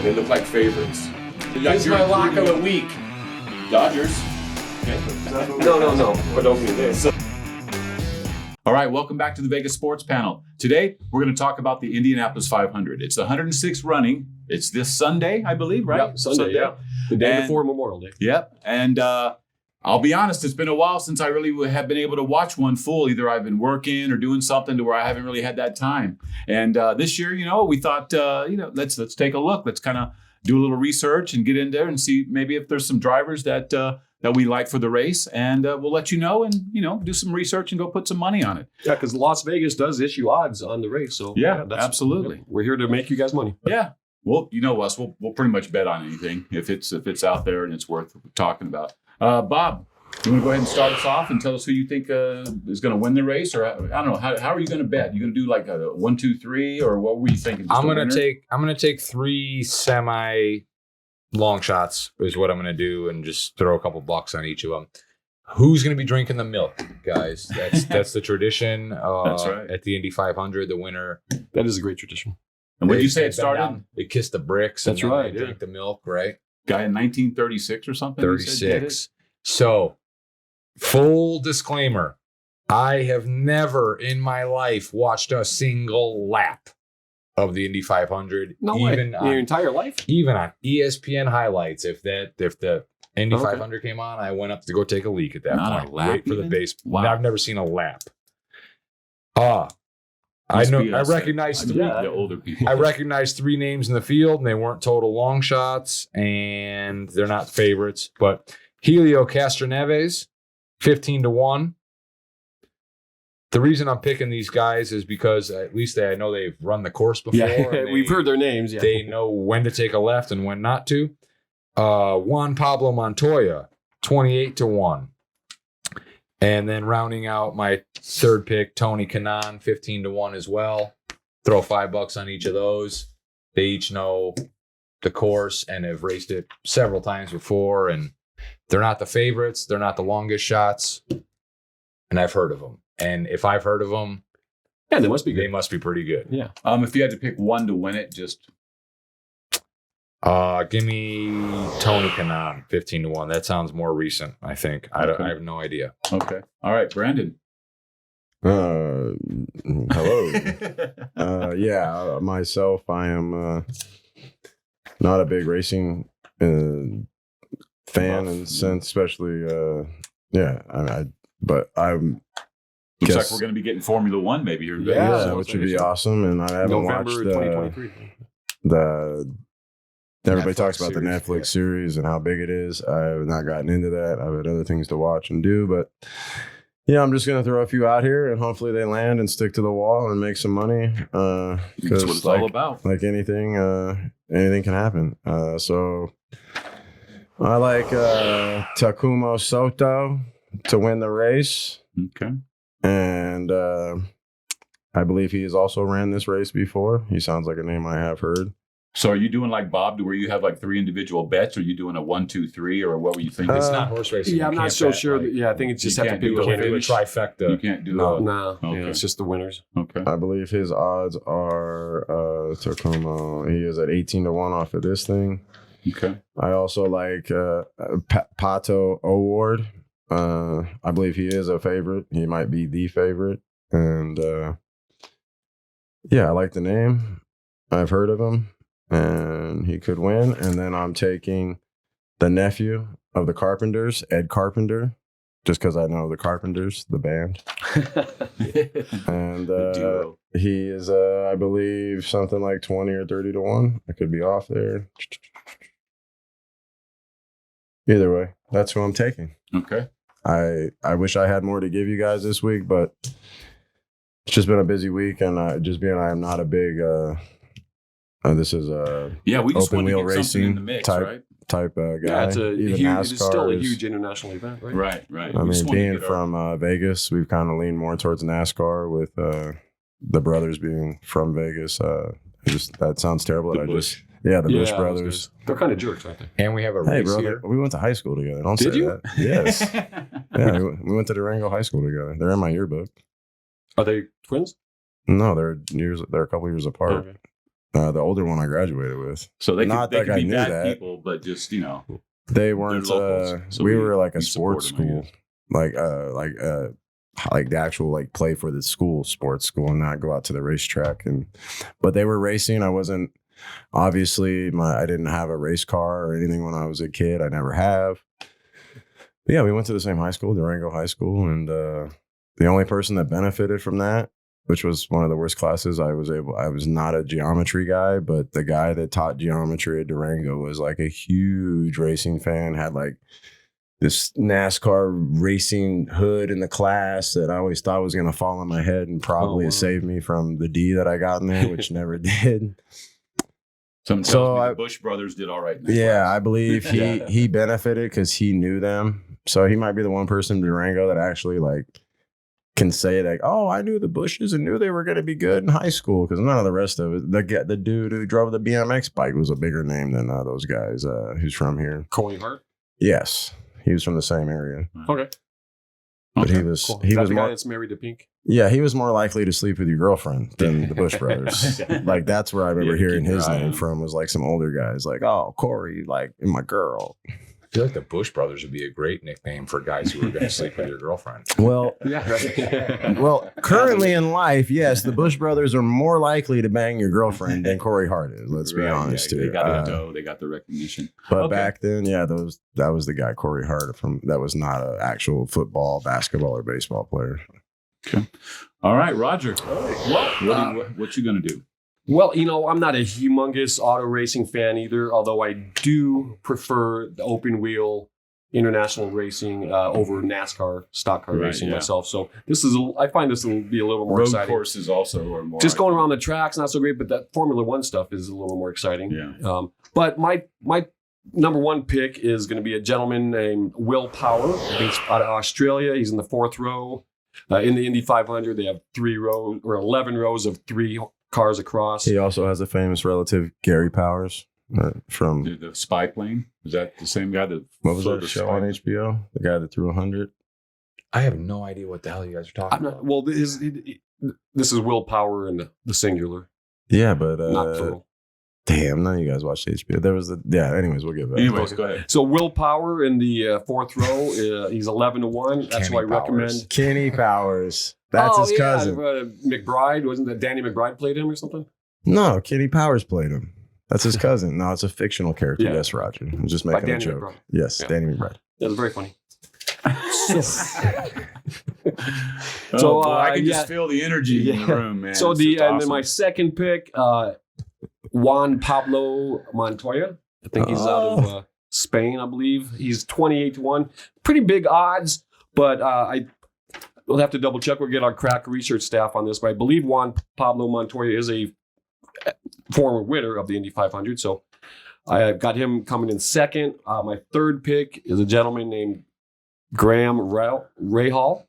They look like favorites. This is my lock of the week. Dodgers. No. But don't do this. All right, welcome back to the Vegas Sports Panel. Today, we're going to talk about the Indianapolis 500. It's the 106th running. It's this Sunday, I believe, right? Yep, Sunday, yeah. The day before Memorial Day. Yep. And I'll be honest, it's been a while since I really have been able to watch one full. Either I've been working or doing something to where I haven't really had that time. And this year, we thought, let's take a look. Let's kind of do a little research and get in there and see maybe if there's some drivers that we like for the race, and we'll let you know and, do some research and go put some money on it. Yeah, because Las Vegas does issue odds on the race. So yeah, absolutely. We're here to make you guys money. Yeah. Well, you know us, we'll pretty much bet on anything if it's out there and it's worth talking about. Bob, you want to go ahead and start us off and tell us who you think is going to win the race? Or I don't know, how are you going to bet? You going to do like a 1, 2, 3, or what were you thinking? I'm going to take 3 semi long shots is what I'm going to do, and just throw a couple bucks on each of them. Who's going to be drinking the milk, guys? That's the tradition. That's right. At the Indy 500, the winner. That is a great tradition. And when you say it started? They kissed the bricks. That's and right. They drink the milk, right? Guy in 1936 or something? 36. So, full disclaimer, I have never in my life watched a single lap of the Indy 500. No way. In your entire life? Even on ESPN highlights. If the Indy 500 came on, I went up to go take a leak at that Not point. a lap Wait for the base. Wow. I've never seen a lap. I know. I recognize three. The older people. I recognize 3 names in the field, and they weren't total long shots, and they're not favorites. But Helio Castroneves, 15-1. The reason I'm picking these guys is because at least I know they've run the course before. Yeah, we've heard their names. Yeah. They know when to take a left and when not to. Juan Pablo Montoya, 28-1. And then rounding out my third pick, Tony Kanaan, 15-1 as well. Throw $5 on each of those. They each know the course and have raced it several times before. And they're not the favorites. They're not the longest shots. And I've heard of them. And if I've heard of them, yeah, they must be good. They must be pretty good. Yeah. If you had to pick one to win it, just give me Tony Kanaan, 15-1. That sounds more recent, I think. I have no idea. Okay. All right, Brandon. Hello. Myself, I am not a big racing fan, and since especially, but I'm. Looks like we're going to be getting Formula One maybe here. Yeah, which would be awesome. And I haven't November watched 2023. Everybody Netflix talks about the Netflix series and how big it is. I have not gotten into that. I've had other things to watch and do, but I'm just going to throw a few out here and hopefully they land and stick to the wall and make some money. That's what it's all about. Like anything can happen. So I like Takumo Soto to win the race. Okay. And I believe he has also ran this race before. He sounds like a name I have heard. So are you doing like Bob, to where you have like 3 individual bets? Or are you doing a 1, 2, 3, or what were you thinking? It's not horse racing. Yeah, I'm not so sure. I think it's just have to pick the winners. Trifecta. You can't do No, Okay. yeah, it's just the winners. Okay. I believe his odds are Takumo. He is at 18-1 off of this thing. Okay. I also like Pato O'Ward. I believe he is a favorite. He might be the favorite. And I like the name. I've heard of him. And he could win. And then I'm taking the nephew of the Carpenters, Ed Carpenter, just because I know the Carpenters, the band. And he is, I believe, something like 20 or 30-1. I could be off there. Either way, that's who I'm taking. Okay. I wish I had more to give you guys this week, but it's just been a busy week, and I am not a big this is a we just open want to wheel get something in racing the mix, type right? guy. Yeah, it's still a huge international event, right? Right. I mean, being from Vegas, we've kind of leaned more towards NASCAR with the brothers being from Vegas. That sounds terrible. The Busch Busch brothers. They're kind of jerks, aren't they? And we have a Hey, race brother, here. we went to high school together. Don't Did say you? that. Yes. Yeah, we went to Durango High School together. They're in my yearbook. Are they twins? No, they're a couple years apart. Okay. The older one I graduated with. So they Not could like I be knew bad that. people, but just They weren't. locals, so we we- were like a we support sports them, I school, like the actual like play for the school, sports school, and not go out to the racetrack. But they were racing. I wasn't obviously I didn't have a race car or anything when I was a kid. I never have. But yeah, we went to the same high school, Durango High School, and the only person that benefited from that, which was one of the worst classes, I was not a geometry guy, but the guy that taught geometry at Durango was like a huge racing fan, had like this NASCAR racing hood in the class that I always thought was going to fall on my head and probably saved me from the D that I got in there, which never did. Some tells me the Bush brothers did all right. In that class. I believe he benefited because he knew them. So he might be the one person in Durango that actually like can say like, oh, I knew the Bushes and knew they were going to be good in high school, because none of the rest of it. The dude who drove the BMX bike was a bigger name than those guys who's from here. Corey Hart? Yes. He was from the same area. Okay. But he was Cool. he Is that was the guy more, that's married to Pink? yeah, he was more likely to sleep with your girlfriend than the Bush brothers. Like that's where I remember Yeah, hearing keep your his eye name on him. from, was like some older guys like, oh, Corey, like my girl. I feel like the Bush Brothers would be a great nickname for guys who are going to sleep with your girlfriend. Well, Yeah, right. well, currently in life, yes, the Bush brothers are more likely to bang your girlfriend than Corey Hart is. Let's be Right, honest yeah, here. They got the dough. They got the recognition. But Okay. back then, yeah, that was the guy, Corey Hart, that was not an actual football, basketball, or baseball player. All right, Roger. What you gonna do? Well, I'm not a humongous auto racing fan either, although I do prefer the open wheel international racing over NASCAR stock car Right, racing yeah. myself. So I find this will be a little more Road exciting. courses also are more. Just going around the tracks, not so great, but that Formula One stuff is a little more exciting. Yeah. But my number one pick is going to be a gentleman named Will Power. He's out of Australia. He's in the fourth row. In the Indy 500, they have 11 rows of 3 cars across. He also has a famous relative, Gary Powers, from The spy plane, is that the same guy that? what was flew that the show spy- on HBO? The guy that threw 100. I have no idea what the hell you guys are talking I'm not, about. well, this is Will Power in the singular, Yeah, but not plural. damn, none of you guys watched HBO. There was anyways, we'll give that. Anyways, go ahead. So Will Power in the fourth row, he's 11-1. That's Kenny who I recommend. Powers. Kenny Powers. That's his cousin. McBride, wasn't that Danny McBride played him or something? No, Kenny Powers played him. That's his cousin. No, it's a fictional character. Yeah. Yes, Roger. I'm just By making a Danny joke. McBride. Yes, Yeah. Danny McBride. That was very funny. So I can yeah. just feel the energy in the Yeah. room, man. So It's just and then awesome. my second pick, Juan Pablo Montoya. I think he's out of Spain, I believe. He's 28-1. Pretty big odds, but we'll have to double check. We'll get our crack research staff on this, but I believe Juan Pablo Montoya is a former winner of the Indy 500. So I got him coming in second. My third pick is a gentleman named Graham Rahal,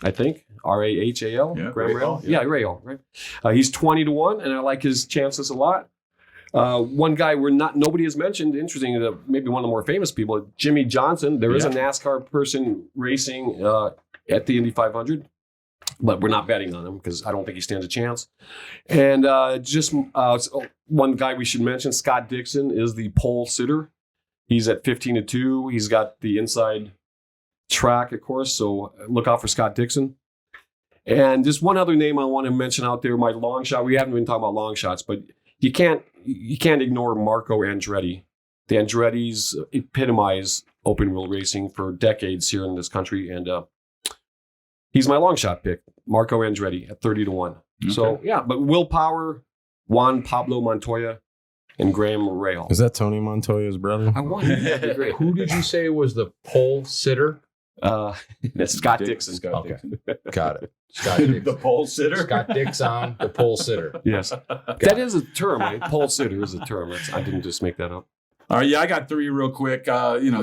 I think. Rahal. Yeah, Graham Rahal, Rahal. Yeah, Rahal. Right. He's 20-1, and I like his chances a lot. One guy nobody has mentioned, interesting, maybe one of the more famous people, Jimmy Johnson. There is a NASCAR person racing at the Indy 500, but we're not betting on him because I don't think he stands a chance. And one guy we should mention, Scott Dixon, is the pole sitter. He's at 15-2. He's got the inside track, of course, so look out for Scott Dixon. And just one other name I want to mention out there, my long shot. We haven't been talking about long shots, but you can't ignore Marco Andretti. The Andrettis epitomize open wheel racing for decades here in this country, and he's my long shot pick, Marco Andretti at 30-1. Okay. So yeah, but Will Power, Juan Pablo Montoya, and Graham Rahal. Is that Tony Montoya's brother? I want him. That'd be great. Who did you say was the pole sitter? That's Scott Dixon. Scott Okay. Dixon. Got it. Scott Dixon. The pole sitter. Scott Dixon, the pole sitter. Yes, that is a term. Right? Pole sitter is a term. I didn't just make that up. All right, yeah, I got 3 real quick.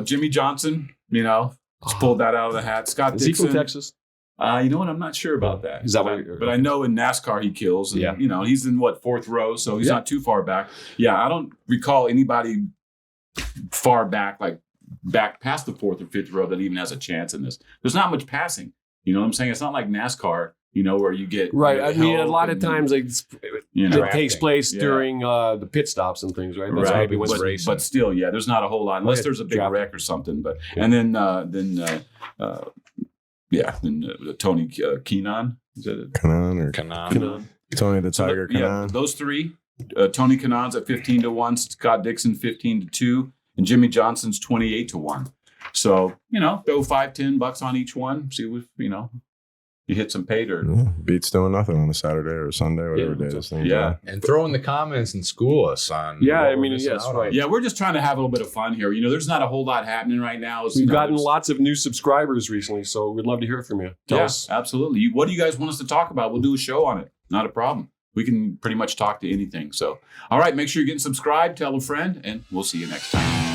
Jimmy Johnson, just pulled that out of the hat. Scott Is he Dixon. from Texas? You know what? I'm not sure about that. Is that but, what you're- but I know in NASCAR he kills. And, Yeah. He's in 4th row, so he's not too far back. Yeah, I don't recall anybody far back, like back past the 4th or 5th row that even has a chance in this. There's not much passing. You know what I'm saying? It's not like NASCAR, where you get Right. you I get mean, a help lot of and- times, You know, It takes place Yeah. during the pit stops and things, right? That's right. maybe what's But still, yeah, there's not a whole lot unless there's a big Drafting. wreck or something. But and then Tony Keenan. Is that it? Kanan or Kanan. Tony the Tiger Yeah, Kanan. those three. Tony Kanan's at 15-1, Scott Dixon 15-2, and Jimmy Johnson's 28-1. So, go $5-10 on each one. See if, you hit some pay dirt. Yeah, beats doing nothing on a Saturday or Sunday, whatever Yeah, day this thing. Yeah. And throw in the comments and school us on. Yeah, what I we're mean, missing yes, out right. on. Yeah, we're just trying to have a little bit of fun here. There's not a whole lot happening right now. We've gotten lots of new subscribers recently, so we'd love to hear from you. Tell us. Absolutely. What do you guys want us to talk about? We'll do a show on it. Not a problem. We can pretty much talk to anything. So, all right, make sure you're getting subscribed, tell a friend, and we'll see you next time.